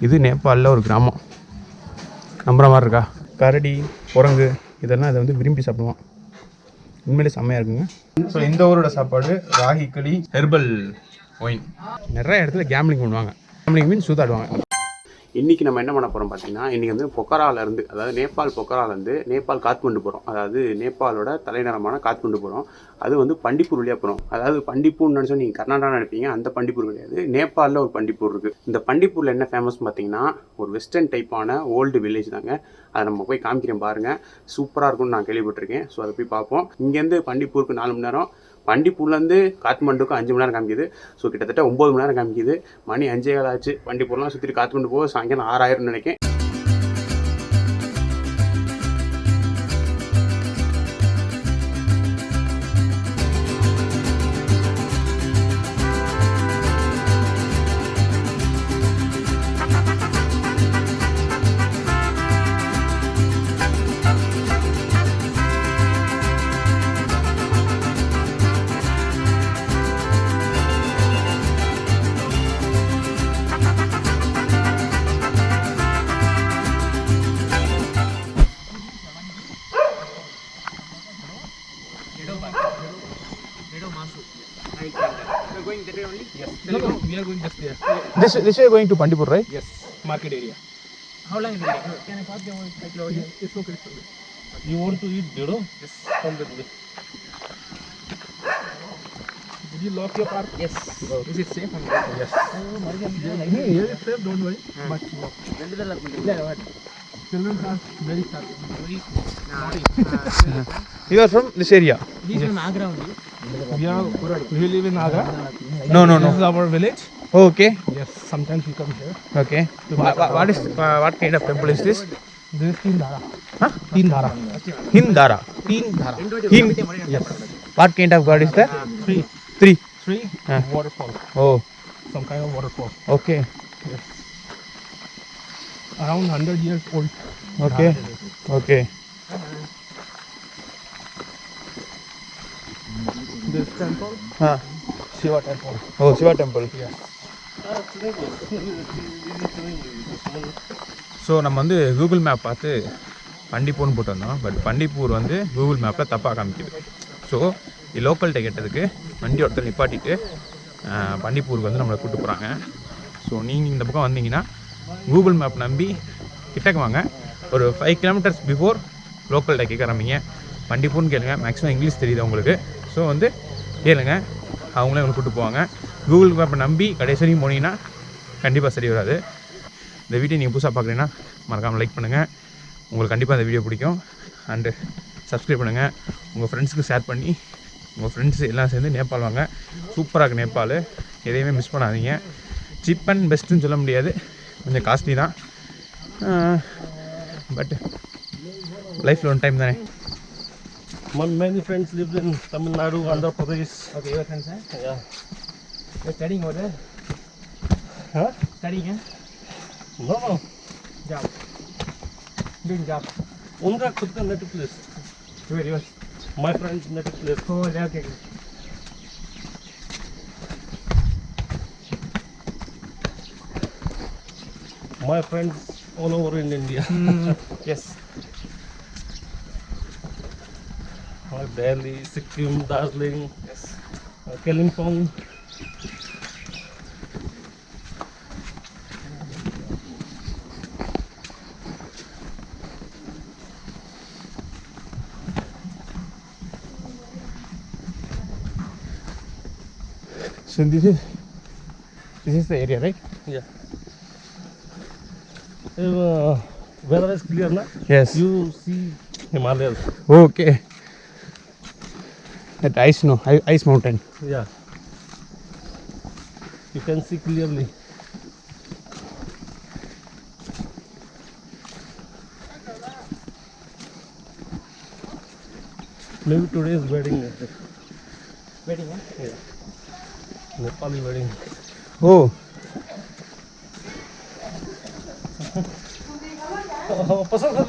இது நேபாளில் ஒரு கிராமம். நம்புற மாதிரி இருக்கா? கரடி, குரங்கு இதெல்லாம் இதை வந்து விரும்பி சாப்பிடுவான். உண்மையிலே செம்மையாக இருக்குங்க. ஸோ இந்த ஊரோட சாப்பாடு ராகி களி, ஹெர்பல் ஒயின். நிறைய இடத்துல கேம்லிங் பண்ணுவாங்க. கேம்லிங் மீன் சூதாடுவாங்க. இன்றைக்கி நம்ம என்ன பண்ண போகிறோம் பார்த்தீங்கன்னா, இன்றைக்கி வந்து பொக்கராலேருந்து, அதாவது நேபாள் பொக்கராலேருந்து நேபாள் காத்மண்டு போகிறோம். அதாவது நேபாளோட தலைநகரமான காத்மண்டு போகிறோம். அது வந்து பண்டிப்பூர் வழியாக போகிறோம். அதாவது பண்டிப்பூர்னு நினச்சா நீங்கள் கர்நாடகா நினைப்பீங்க, அந்த பண்டிப்பூர் கிடையாது. நேபாளில் ஒரு பண்டிப்பூர் இருக்குது. இந்த பண்டிப்பூரில் என்ன ஃபேமஸ் பார்த்தீங்கன்னா, ஒரு வெஸ்டர்ன் டைப்பான ஓல்டு வில்லேஜ் தாங்க. அதை நம்ம போய் காமிக்கிறேன் பாருங்கள். சூப்பராக இருக்கும்னு நான் கேள்விப்பட்டிருக்கேன். ஸோ அதை போய் பார்ப்போம். இங்கேருந்து பண்டிப்பூருக்கு 4 மணி நேரம், பண்டிப்பூர்லேருந்து காத்மண்டுக்கு 5 மணி நேரம் காமிக்குது. ஸோ கிட்டத்தட்ட 9 மணி நேரம் காமிக்குது. மணி 5:15 ஆச்சு. பண்டிப்பூர்லாம் சுற்றி காத்மண்டு போக சாயங்காலம் 6 ஆயிரம்னு நினைக்கிறேன். We are going just there. This way going to Pandipur, right? Yes, market area. How long will it take? Can I park the cycle over here? It's okay. You want to eat Dedo? Yes. Come with me. Did you lock your car? Yes. Okay. Is it safe? Yes. Hey, here is safe, don't worry. But lock. When did the lock? Yeah, what? Children are very sharp. Very naughty. You are from this area? He's from Agra only. We live in Agra. No. This is our village. Oh, okay. Yes, sometimes we come here. Okay. What kind of temple is this? This is Teen Dhara. Huh? Teen Dhara. Hindara. Teen Dhara. Yes. What kind of god is that? Three. Waterfall. Oh, Some kind of waterfall. okay. Yes. Around 100 years old. Okay. Okay. This temple, Huh. Shiva temple. Oh, Shiva temple. Yes. So நம்ம வந்து Google map பார்த்து பண்டிப்பூர்னு போட்டு வந்தோம். But Bandipur வந்து Google மேப்பில் தப்பாக காமிக்குது. So லோக்கல்கிட்ட கேட்டதுக்கு வண்டி ஒருத்தர் நிப்பாட்டிட்டு பண்டிப்பூருக்கு வந்து நம்மளை கூப்பிட்டு போகிறாங்க. ஸோ நீங்கள் இந்த பக்கம் வந்தீங்கன்னா கூகுள் மேப் நம்பி கிட்டக்க வாங்க. ஒரு 5 கிலோமீட்டர்ஸ் பிஃபோர் லோக்கல்கிட்ட கேட்க ஆரம்பிங்க. பண்டிப்பூர்னு கேளுங்க. மேக்ஸிமம் இங்கிலீஷ் தெரியுது உங்களுக்கு. ஸோ வந்து கேளுங்க, அவங்களே உங்களுக்கு கூப்பிட்டு போவாங்க. கூகுள் மேப்பை நம்பி கடைசி வரைக்கும் போனீங்கன்னா கண்டிப்பாக சரி வராது. இந்த வீடியோ நீங்கள் புதுசாக பார்க்குறீங்கன்னா மறக்காமல் லைக் பண்ணுங்கள். உங்களுக்கு கண்டிப்பாக இந்த வீடியோ பிடிக்கும். அண்டு சப்ஸ்கிரைப் பண்ணுங்கள். உங்கள் ஃப்ரெண்ட்ஸுக்கு ஷேர் பண்ணி உங்கள் ஃப்ரெண்ட்ஸ் எல்லாம் சேர்ந்து நேபாள் வாங்க. சூப்பராக இருக்குது நேபாள். எதையுமே மிஸ் பண்ணாதீங்க. சீப் அண்ட் பெஸ்ட்டுன்னு சொல்ல முடியாது, கொஞ்சம் காஸ்ட்லி தான். பட் லைஃப்பில் ஒன் டைம் தானே. Many friends live in Tamil Nadu, Andhra Pradesh. Okay, your friends, huh? Yeah. You're studying over there? Huh? Studying, huh? No. Job. Doing job. Unga खुद का native place. Where yours? My friend's native place. Oh, okay. My friends all over in India. Yes. Delhi, Sikkim, Darjeeling, Yes. Kalimpong. So this is the area, right? Yeah. Weather is clear, na? Yes. You see Himalayas. Okay. That ice, no, ice mountain. Yeah. You can see clearly. Maybe today is wedding. Wedding, huh? Yeah. Nepali wedding. Oh. पसंद कर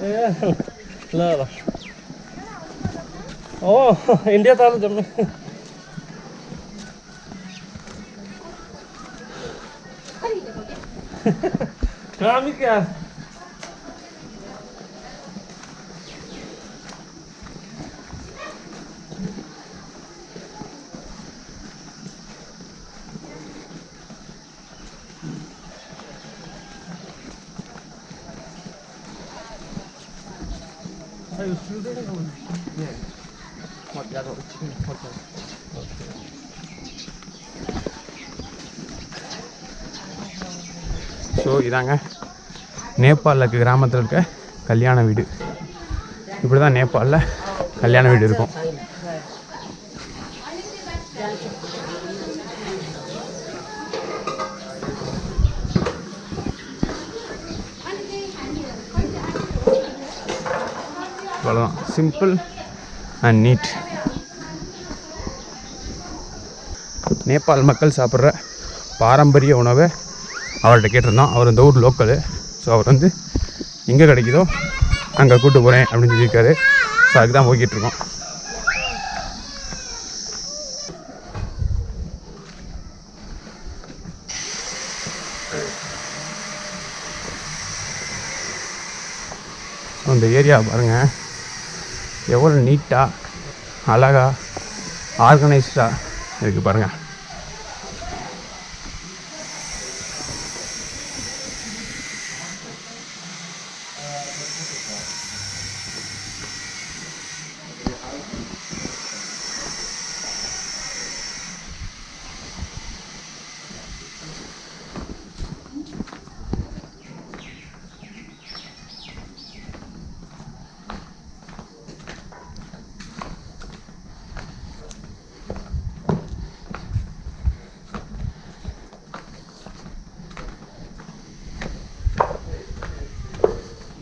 रहे हैं ला ला ओ India था जब मैं Kami क्या Are you student or? Yeah. Hotel. Hotel. So இதாங்க நேபாளில் இருக்க கிராமத்தில் இருக்க கல்யாண வீடு. இப்படி தான் நேபாளில் கல்யாண வீடு இருக்கும். அவ்வளோதான், சிம்பிள் அண்ட் நீட். நேபாள் மக்கள் சாப்பிட்ற பாரம்பரிய உணவை அவர்கிட்ட கேட்டிருந்தோம். அவர் இந்த ஊர் லோக்கலு. ஸோ அவர் வந்து எங்கே கிடைக்குதோ அங்கே கூப்பிட்டு போகிறேன் அப்படின்னு சொல்லியிருக்காரு. ஸோ அதுக்கு தான் போய்கிட்டுருக்கோம். ஸோ இந்த ஏரியா பாருங்கள் எவ்வளோ நீட்டாக அழகாக ஆர்கனைஸ்டாக இருக்குது பாருங்கள்.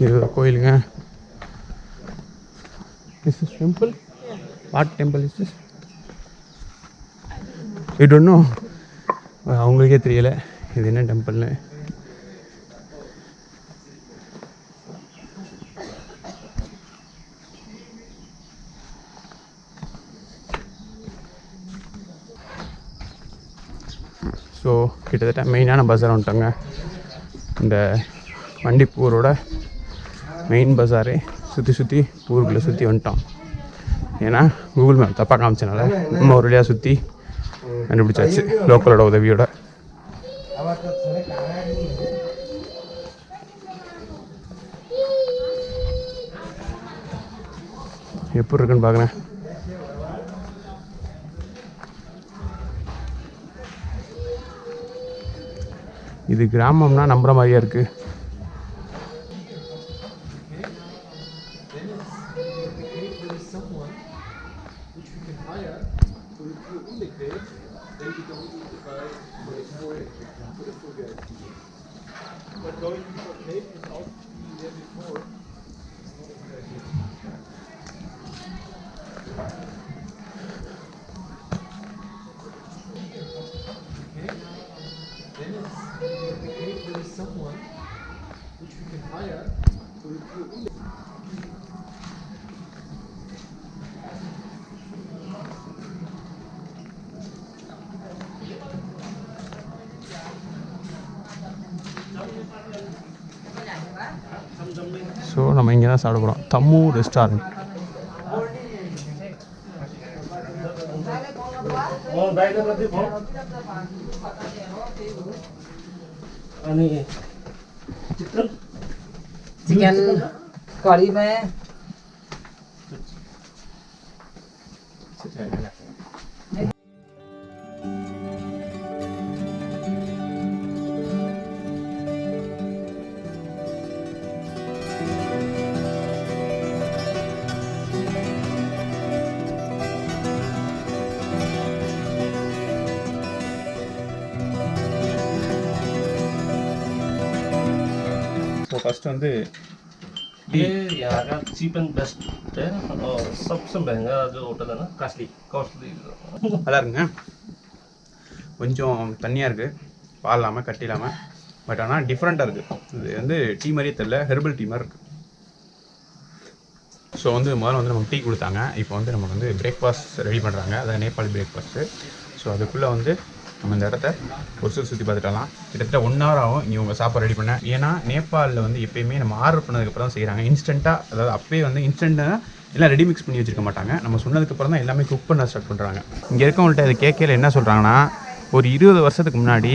இது ஒரு கோயிலுங்க. Is this temple? What temple is this? I don't know. அவங்களுக்கே தெரியல இது என்ன டெம்பிள்னு. ஸோ கிட்டத்தட்ட மெயினான பஸார் வந்துட்டாங்க. இந்த வண்டிப்பூரோட மெயின் பஸாரே சுற்றி ஊருக்குள்ளே சுற்றி வந்துட்டோம். ஏன்னா கூகுள் மேப் தப்பாக காமிச்சனால நம்ம ஒரு வழியாக சுற்றி கண்டுபிடிச்சாச்சு லோக்கலோட உதவியோட. எப்படி இருக்குன்னு பார்க்குறேன். இது கிராமம்னா நம்புற மாதிரியா இருக்குது. ஸோ நம்ம இங்கே தான் சாப்பிட போகிறோம். தம்மு ரெஸ்டாரண்ட். चिकन करी में ஸோ ஃபஸ்ட்டு வந்து ये यहाँ का चीप एंड बेस्ट है और सबसे महंगा जो होटल है ना कॉस्टली நல்லா இருக்குங்க. கொஞ்சம் தண்ணியாக இருக்குது, பால் இல்லாமல் கட்டி இல்லாமல். பட் ஆனால் டிஃப்ரெண்ட்டாக இருக்குது. இது வந்து டீ மாதிரியே தெரில, ஹெர்பல் டீ மாதிரி இருக்குது. ஸோ வந்து முதல்ல வந்து நமக்கு டீ கொடுத்தாங்க. இப்போ வந்து நமக்கு வந்து பிரேக்ஃபாஸ்ட் ரெடி பண்ணுறாங்க. அதாவது நேபாளி பிரேக்ஃபாஸ்ட்டு. ஸோ அதுக்குள்ளே வந்து நம்ம இந்த இடத்த ஒரு சுற்றி பார்த்துட்டலாம். கிட்டத்தட்ட 1 hour ஆகும் இங்கே உங்கள் சாப்பாடு ரெடி பண்ண. ஏன்னா நேபாளில் வந்து எப்பயுமே நம்ம ஆர்டர் பண்ணதுக்கப்புறம் தான் செய்கிறாங்க. இன்ஸ்டண்ட்டாக, அதாவது அப்பயே வந்து இன்ஸ்டண்ட்டாக எல்லாம் ரெடி மிக்ஸ் பண்ணி வச்சுருக்க மாட்டாங்க. நம்ம சொன்னதுக்கப்புறம் தான் எல்லாமே குக் பண்ண ஸ்டார்ட் பண்ணுறாங்க. இங்கே இருக்கவங்கள்ட்ட இது கேட்கல என்ன சொல்கிறாங்கன்னா, ஒரு 20 வருஷத்துக்கு முன்னாடி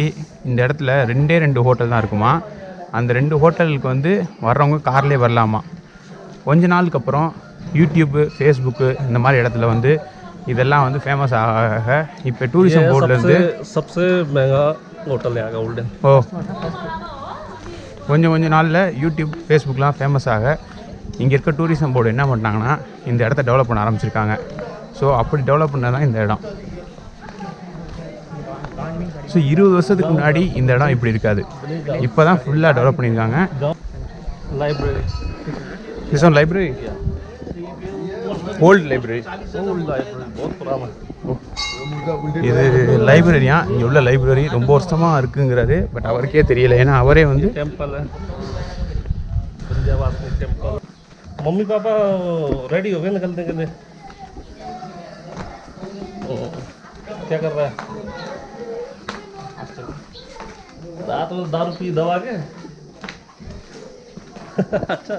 இந்த இடத்துல 2 ஹோட்டல் தான் இருக்குமா. அந்த 2 ஹோட்டலுக்கு வந்து வர்றவங்க கார்லேயே வரலாமா. கொஞ்ச நாளுக்கு அப்புறம் யூடியூப்பு, ஃபேஸ்புக்கு இந்த மாதிரி இடத்துல வந்து இதெல்லாம் வந்து ஃபேமஸ் ஆக இப்போ டூரிசம் போர்ட்லேருந்து सबसे महंगा होटल है यहाँ का गोल्डन. ஓ கொஞ்சம் நாளில் யூடியூப், ஃபேஸ்புக்லாம் ஃபேமஸ் ஆக இங்கே இருக்க டூரிசம் போர்டு என்ன பண்ணிட்டாங்கன்னா இந்த இடத்த டெவலப் பண்ண ஆரம்பிச்சிருக்காங்க. ஸோ அப்படி டெவலப் பண்ணது தான் இந்த இடம். ஸோ 20 வருஷத்துக்கு முன்னாடி இந்த இடம் இப்படி இருக்காது. இப்போ தான் ஃபுல்லாக டெவலப் பண்ணியிருக்காங்க. Library. This one library? Old library. Old library बहुत पुराना. இது லைப்ரரியா, இங்கே உள்ள லைப்ரரி ரொம்ப வருஷமாக இருக்குங்கிறாரு. பட் அவருக்கே தெரியல, ஏன்னா அவரே வந்து टेम्पल है Vindhyavasini temple. Mummy papa ready हो गए निकलने के लिए? क्या कर रहा है? रात में दारू पी दबा के. अच्छा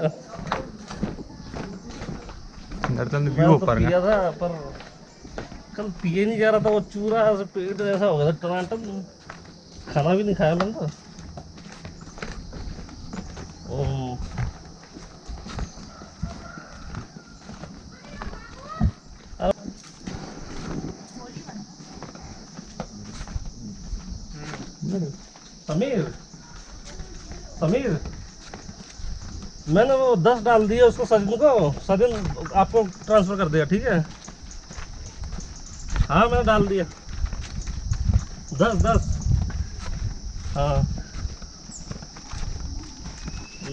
இந்த இடத்துல வந்து வியூவை பாருங்க. पिया था पर कल पिए नहीं जा रहा था वो चूरा से पेट ऐसा हो गया था टनाटन. खाना भी नहीं खाया मैंने तो. समीर समीर मैंने वो 10 डाल दिया उसको सजन को. सजन आपको ट्रांसफर कर दिया, ठीक है? हाँ मैंने डाल दिया 10. हाँ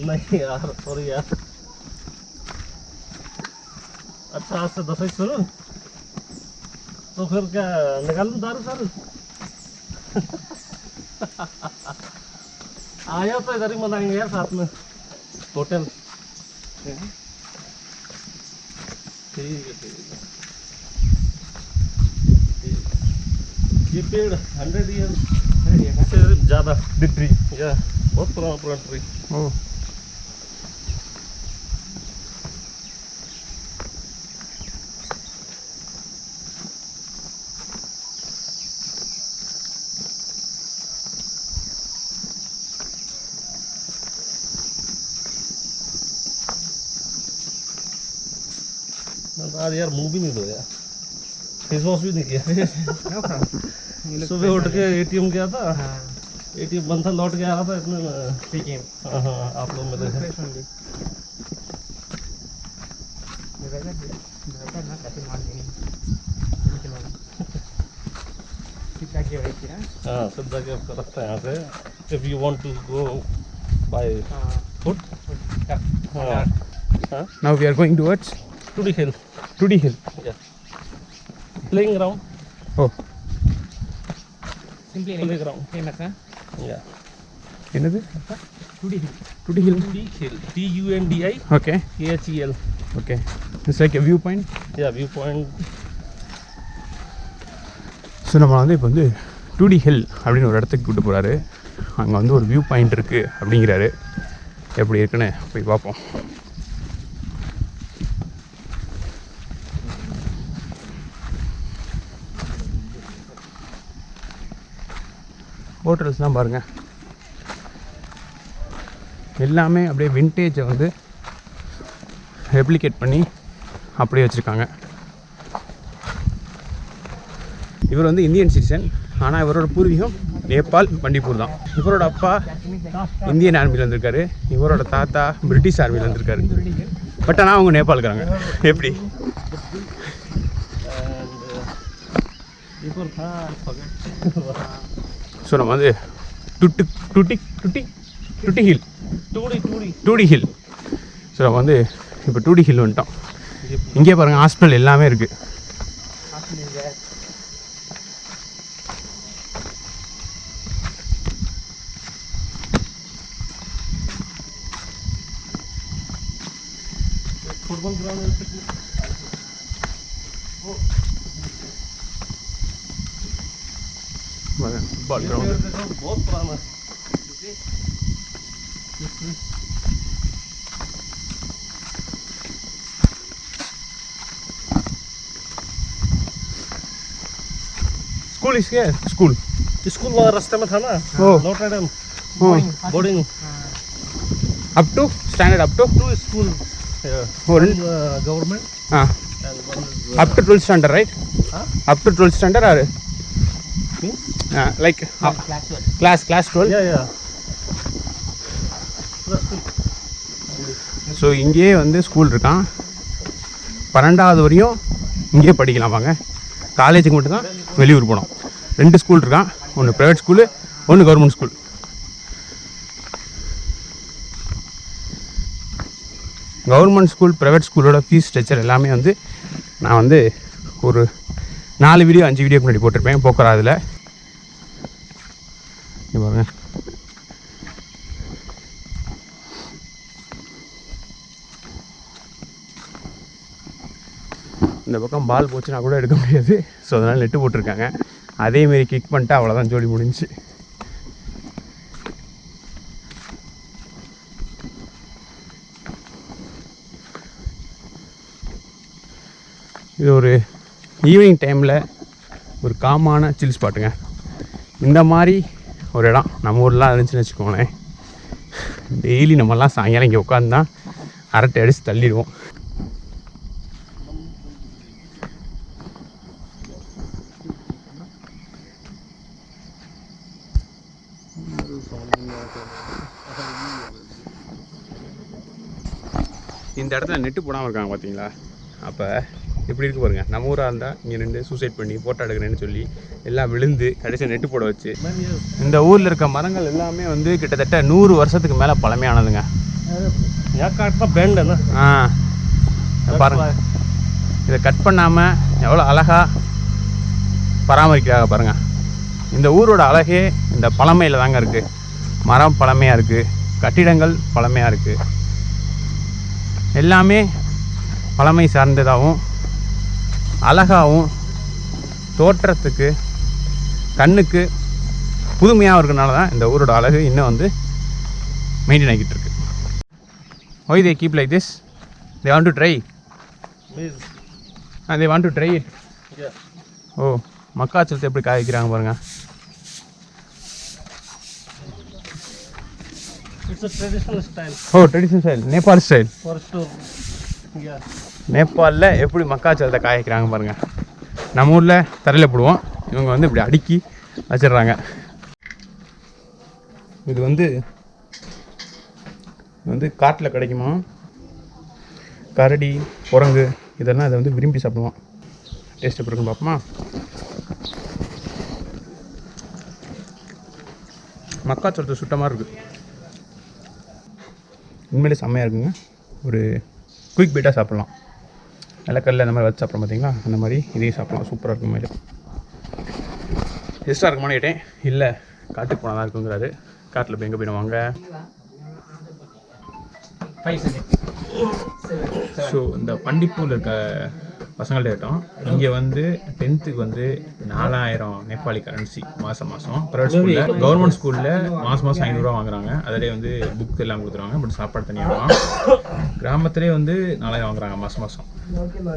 नहीं यार सॉरी यार. अच्छा आज से 10 ही शुरू. तो फिर क्या निकालूं दारू सारू? आया तो इधर ही मनाएंगे यार साथ में होटल. ठीक है. ये पेड़ 100 ईयर से ज़्यादा ट्री. या बहुत पुराना ट्री. ஓ आज यार मुंह भी नहीं धोया, फेस वॉश भी नहीं किया. सुबह उठ के एटीएम गया था. एटीएम बंद था, लौट के आ रहा था इतने में. ठीक है हाँ आप लोग मिले थे. फ्रेश होंगे ना कैसे मान लेंगे कितना क्या है क्या. हाँ सब जगह आपका रखता है यहाँ से. If you want to go by foot. हाँ हाँ now we are going towards Tudi Hill. Tudi Hill. Yeah. Playing ground. ஓ सिंपली Playground. फेमस है Yeah. என்னது Tudi Hill. Tudi Hill. Tudi Hill. TUNDI okay KHEL. Okay. It's like a view point. Yeah, viewpoint. So நம்ம வந்து இப்போ வந்து டூடி hill அப்படின்னு ஒரு இடத்துக்கு கூப்பிட்டு போகிறாரு. அங்கே வந்து ஒரு வியூ பாயிண்ட் இருக்குது அப்படிங்கிறாரு. எப்படி இருக்குன்னு போய் பார்ப்போம். ஹோட்டல்ஸ் தான் பாருங்கள், எல்லாமே அப்படியே விண்டேஜை வந்து ரெப்ளிகேட் பண்ணி அப்படியே வச்சுருக்காங்க. இவர் வந்து இந்தியன் சிட்டிசன், ஆனால் இவரோட பூர்வீகம் நேபாள், பண்டிப்பூர் தான். இவரோட அப்பா இந்தியன் ஆர்மியில் வந்திருக்காரு, இவரோட தாத்தா பிரிட்டிஷ் ஆர்மியில் வந்திருக்காரு. பட் ஆனால் அவங்க நேபாளுக்குறாங்க. எப்படி? ஸோ நம்ம வந்து டுட்டி ஹில் டூடி ஹில். ஸோ நம்ம வந்து இப்போ டூடி ஹில் வந்துட்டோம். இங்கே பாருங்கள், ஹாஸ்பிட்டல் எல்லாமே இருக்குது. फुटबॉल ग्राउंड है. फुटबॉल ग्राउंड बहुत पुराना स्कूल इसके स्कूल स्कूल वहाँ रास्ते में था ना ओह। नोटर डेम हाँ boarding up to standard up to to school और गवर्नमेंट हाँ and one is up to 12th standard right huh? up to 12th standard or means? like class 12 yeah so இங்கேயே வந்து school இருக்கான் 12வது வரையும் இங்கேயே படிக்கலாம் வாங்க காலேஜுக்கு மட்டும்தான் வெளியூர் போனோம் 2 ஸ்கூல் இருக்கான் ஒன்று ப்ரைவேட் ஸ்கூலு ஒன்று government school government school private ஸ்கூலோட ஃபீஸ் ஸ்ட்ரக்சர் எல்லாமே வந்து நான் வந்து ஒரு 4 வீடியோ 5 வீடியோக்கு முன்னாடி போட்டிருப்பேன் போக்குறா அதில் பாருங்க இந்த பக்கம் பால் போச்சுன்னா கூட எடுக்க முடியாது ஸோ அதனால் நெட்டு போட்டிருக்காங்க அதேமாரி கிக் பண்ணிட்டு அவ்வளோதான் ஜோடி முடிஞ்சு இது ஒரு ஈவினிங் டைமில் ஒரு காமான சில் ஸ்பாட்டுங்க இந்த மாதிரி ஒரு இடம் நம்ம ஊர்லாம் இருந்துச்சுன்னு வச்சுக்கோங்களேன் டெய்லி நம்மலாம் சாயங்காலம் இங்கே உட்காந்து தான் அரட்டை அடித்து தள்ளிடுவோம் இந்த இடத்துல நெட்டு போடாமல் இருக்காங்க பார்த்தீங்களா அப்போ எப்படி இருக்கு பாருங்க நம்ம ஊராக இருந்தால் இங்கே நின்று சூசைட் பண்ணி ஃபோட்டோ எடுக்கிறேன்னு சொல்லி எல்லாம் விழுந்து கடைசியாக நெட்டு போட வச்சு இந்த ஊரில் இருக்க மரங்கள் எல்லாமே வந்து கிட்டத்தட்ட 100 வருஷத்துக்கு மேலே பழமையானதுங்க பேண்ட் ஆ பாருங்க இதை கட் பண்ணாமல் எவ்வளோ அழகாக பராமரிக்கிறாங்க பாருங்கள் இந்த ஊரோட அழகே இந்த பழமையில் தாங்க இருக்குது மரம் பழமையாக இருக்குது கட்டிடங்கள் பழமையாக இருக்குது எல்லாமே பழமை சார்ந்ததாகவும் அழகாகவும் தோற்றத்துக்கு கண்ணுக்கு புதுமையாக இருக்கிறனால தான் இந்த ஊரோட அழகு இன்னும் வந்து மெயின்டைன் ஆகிட்டு இருக்கு Why they keep like this? They want to try. They want to try it. ஓ மக்காச்சோளத்தை எப்படி காய வைக்கிறாங்க பாருங்க It's a traditional style ஓ traditional style Nepal style for store. Yeah. நேபாளில் எப்படி மக்காச்சோளத்தை காய வைக்கிறாங்க பாருங்கள் நம்ம ஊரில் தரையில் போடுவோம் இவங்க வந்து இப்படி அடுக்கி வச்சிடுறாங்க இது வந்து காட்டில் கிடைக்குமா கரடி குரங்கு இதெல்லாம் இதை வந்து விரும்பி சாப்பிடுவோம் டேஸ்ட் எப்படி இருக்குன்னு பார்ப்போமா மக்காச்சோளத்தை சுட்டமாக இருக்குது உண்மையிலே செம்மையாக இருக்குங்க ஒரு குயிக் பீட்டாக சாப்பிட்லாம் நிலக்கல்ல அந்த மாதிரி வச்சு சாப்பிட்றோம் பார்த்தீங்களா அந்த மாதிரி இதையும் சாப்பிட்லாம் சூப்பராக இருக்கும் மேலே எக்ஸ்ட்ரா இருக்குமான்னு கேட்டேன் இல்லை காட்டுக்கு போனால் தான் இருக்குங்கிறாரு காட்டில் போய் எங்கே போயிடுவாங்க ஸோ இந்த பண்டிப்பூரில் இருக்க பசங்கள்ட்ட கேட்டோம் இங்கே வந்து 10th வந்து 4000 நேபாளி கரன்சி மாதம் ப்ரைவேட் ஸ்கூலில் கவர்மெண்ட் ஸ்கூலில் மாதம் 500 வாங்குறாங்க அதிலே வந்து புக் எல்லாம் கொடுத்துருவாங்க பட் சாப்பாடு தனியாக கிராமத்திலே வந்து 4000 வாங்குறாங்க மாதம்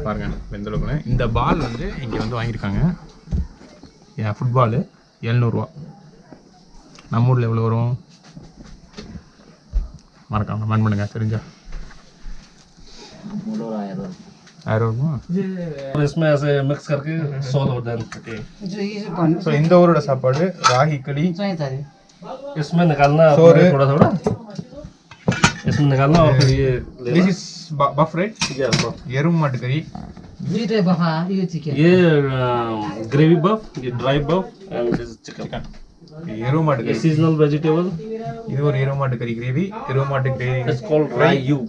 பாருங்கள் எந்த அளவுக்கு இந்த பால் வந்து இங்கே வந்து வாங்கியிருக்காங்க ஏன் ஃபுட்பாலு 700 நம்ம ஊரில் எவ்வளோ வரும் மறக்காம கமெண்ட் பண்ணுங்க தெரிஞ்சா 1000 और इसमें ऐसे मिक्स करके 100 हो जाते ஸோ இந்த ஊரோட சாப்பாடு ராகி களி इसमें निकालना Sorry. थोड़ा थोड़ा इसमें निकालना और फिर ये திஸ் இஸ் பஃப் ரைட் எருமை மாட்டு கறி ये ग्रेवी बफ ये dry buff and this chicken எருமை மாட்டு ये கறி सीजनल वेजिटेबल இது ஒரு எருமை மாட்டு கறி கிரேவி எருமை மாட்டு கிரேவி इट्स कॉल्ड रायू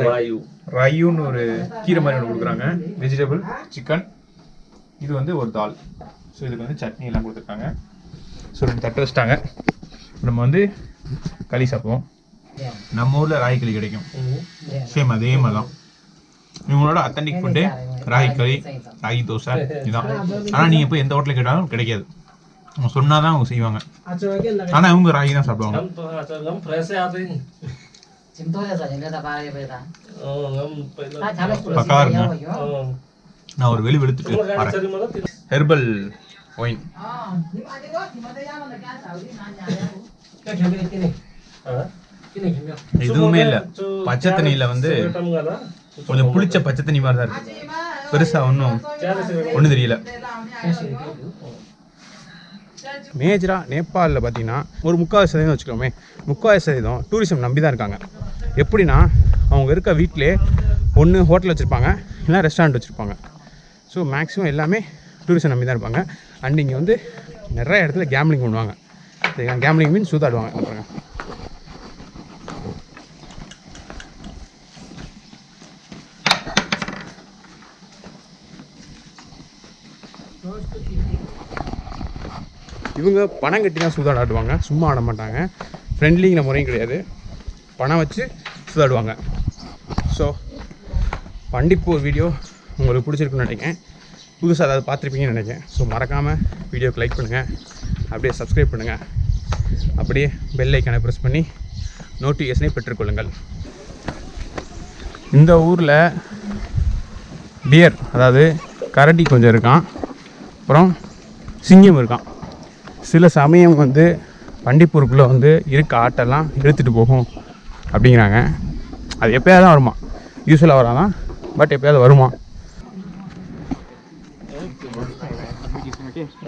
रायू ராயூன்னு ஒரு கீரை மாதிரி ஒன்று கொடுக்குறாங்க வெஜிடபிள் சிக்கன் இது வந்து ஒரு தால் ஸோ இதுக்கு வந்து சட்னி எல்லாம் கொடுத்துருக்காங்க ஸோ 2 தட்டு வச்சிட்டாங்க நம்ம வந்து களி சாப்பிடுவோம் நம்ம ஊரில் ராகி களி கிடைக்கும் சேம் அதே மாதிரி தான் இவங்களோட அத்தன்டிக் ஃபுட்டு ராகி களி ராகி தோசை இதுதான் ஆனால் நீங்கள் போய் எந்த ஹோட்டலில் கேட்டாலும் கிடைக்காது அவங்க சொன்னாதான் அவங்க செய்வாங்க. अच्छा है क्या ஆனா அவங்க ராகி தான் சாப்பிடுவாங்க. हम तो अच्छा हम फ्रेश है आते हैं Cinta ya saja dia tak payah beda. हम पहले Tak cari kulit Bakar sih, na. ya, ya. நான் ஒரு வெளி வெளுத்துட்டு तुम गाड़ी வரேன். चली मतलब herbal wine. Ah, di mana ya mana kan tahu di mana ya. क्या खेल रहे थे हां किने खेल रहे எதுவுமே இல்ல. பச்சை தண்ணியில வந்து टम गाला கொஞ்சம் புளிச்ச பச்சை தண்ணி மாதிரி தான் இருக்கு. பெருசா ஒன்றும் தெரியல. மேஜராக நேபாளில் பார்த்தீங்கன்னா ஒரு 3/4% வச்சுக்கோமே, 3/4% டூரிசம் நம்பி தான் இருக்காங்க. எப்படின்னா அவங்க இருக்க வீட்டிலே ஒன்று ஹோட்டல் வச்சுருப்பாங்க, இல்லை ரெஸ்டாரண்ட் வச்சுருப்பாங்க. ஸோ மேக்ஸிமம் எல்லாமே டூரிசம் நம்பி தான் இருப்பாங்க. அண்ட் இங்கே வந்து நிறைய இடத்துல கேம்லிங் பண்ணுவாங்க. சரிங்களா? கேம்லிங் மீன் சூதாடுவாங்க. பாருங்க, இவங்க பணம் கட்டி தான் சூதாட ஆடுவாங்க, சும்மா ஆட மாட்டாங்க. ஃப்ரெண்ட்லிங்கிற முறையும் கிடையாது, பணம் வச்சு சூதாடுவாங்க. ஸோ பண்டிப்பூர் வீடியோ உங்களுக்கு பிடிச்சிருக்குன்னு நினைக்கிறேன். புதுசாக அதாவது பார்த்துருப்பீங்கன்னு நினைக்கிறேன். ஸோ மறக்காமல் வீடியோக்கு லைக் பண்ணுங்கள், அப்படியே சப்ஸ்கிரைப் பண்ணுங்கள், அப்படியே பெல் ஐக்கானை ப்ரெஸ் பண்ணி நோட்டிஃபிகேஷனை பெற்றுக்கொள்ளுங்கள். இந்த ஊரில் டியர் அதாவது கரடி கொஞ்சம் இருக்கான், அப்புறம் சிங்கம் இருக்கான். சில சமயம் வந்து பண்டிப்பூருக்குள்ளே வந்து இருக்க ஆட்டெல்லாம் இழுத்துட்டு போகும் அப்படிங்கிறாங்க. அது எப்போயாவது தான் வருமா, யூஸ்வலாக வராதான், பட் எப்போயாவது வருமா.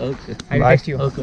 Okay I will text you. Okay